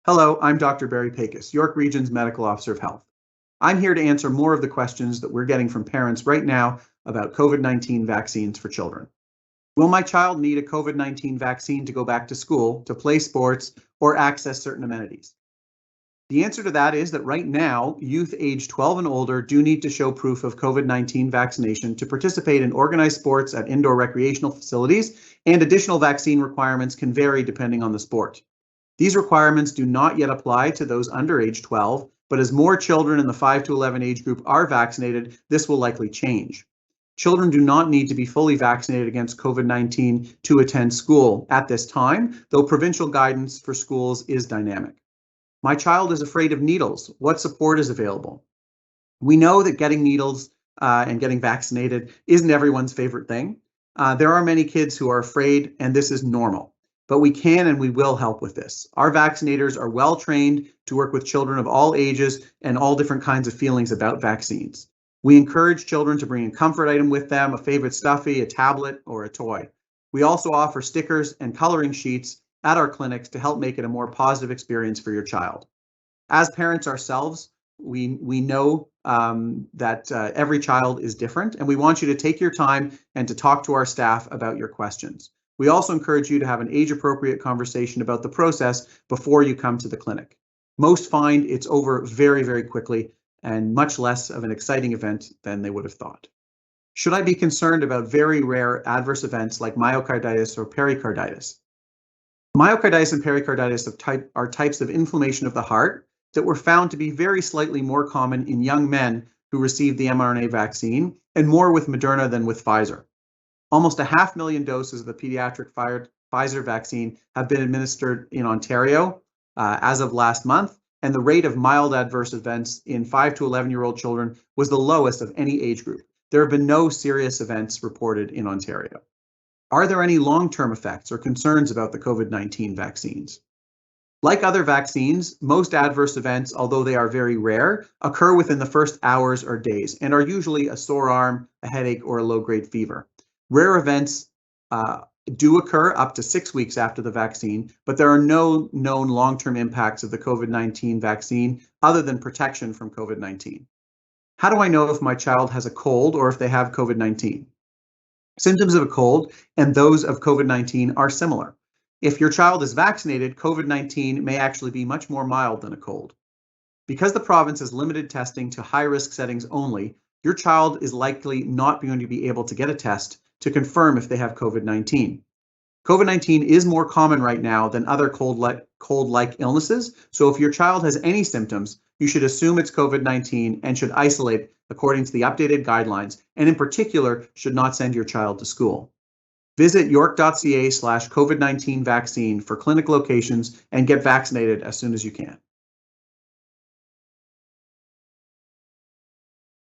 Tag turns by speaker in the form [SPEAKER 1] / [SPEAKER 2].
[SPEAKER 1] Hello, I'm Dr. Barry Pecos, York Region's Medical Officer of Health. I'm here to answer more of the questions that we're getting from parents right now about COVID-19 vaccines for children. Will my child need a COVID-19 vaccine to go back to school, to play sports, or access certain amenities? The answer to that is that right now, youth age 12 and older do need to show proof of COVID-19 vaccination to participate in organized sports at indoor recreational facilities, and additional vaccine requirements can vary depending on the sport. These requirements do not yet apply to those under age 12, but as more children in the 5 to 11 age group are vaccinated, this will likely change. Children do not need to be fully vaccinated against COVID-19 to attend school at this time, though provincial guidance for schools is dynamic. My child is afraid of needles. What support is available? We know that getting needles and getting vaccinated isn't everyone's favorite thing. There are many kids who are afraid, and this is normal. But we can and we will help with this. Our vaccinators are well trained to work with children of all ages and all different kinds of feelings about vaccines. We encourage children to bring a comfort item with them, a favorite stuffy, a tablet, or a toy. We also offer stickers and coloring sheets at our clinics to help make it a more positive experience for your child. As parents ourselves, we know that every child is different, and we want you to take your time and to talk to our staff about your questions. We also encourage you to have an age-appropriate conversation about the process before you come to the clinic. Most find it's over very, very quickly and much less of an exciting event than they would have thought. Should I be concerned about very rare adverse events like myocarditis or pericarditis? Myocarditis and pericarditis are types of inflammation of the heart that were found to be very slightly more common in young men who received the mRNA vaccine and more with Moderna than with Pfizer. Almost 500,000 doses of the pediatric Pfizer vaccine have been administered in Ontario as of last month, and the rate of mild adverse events in 5 to 11-year-old children was the lowest of any age group. There have been no serious events reported in Ontario. Are there any long-term effects or concerns about the COVID-19 vaccines? Like other vaccines, most adverse events, although they are very rare, occur within the first hours or days and are usually a sore arm, a headache, or a low-grade fever. Rare events do occur up to 6 weeks after the vaccine, but there are no known long-term impacts of the COVID-19 vaccine other than protection from COVID-19. How do I know if my child has a cold or if they have COVID-19? Symptoms of a cold and those of COVID-19 are similar. If your child is vaccinated, COVID-19 may actually be much more mild than a cold. Because the province has limited testing to high-risk settings only, your child is likely not going to be able to get a test to confirm if they have COVID-19. COVID-19 is more common right now than other cold-like illnesses, so if your child has any symptoms, you should assume it's COVID-19 and should isolate according to the updated guidelines, and in particular, should not send your child to school. Visit york.ca/COVID-19 vaccine for clinic locations and get vaccinated as soon as you can.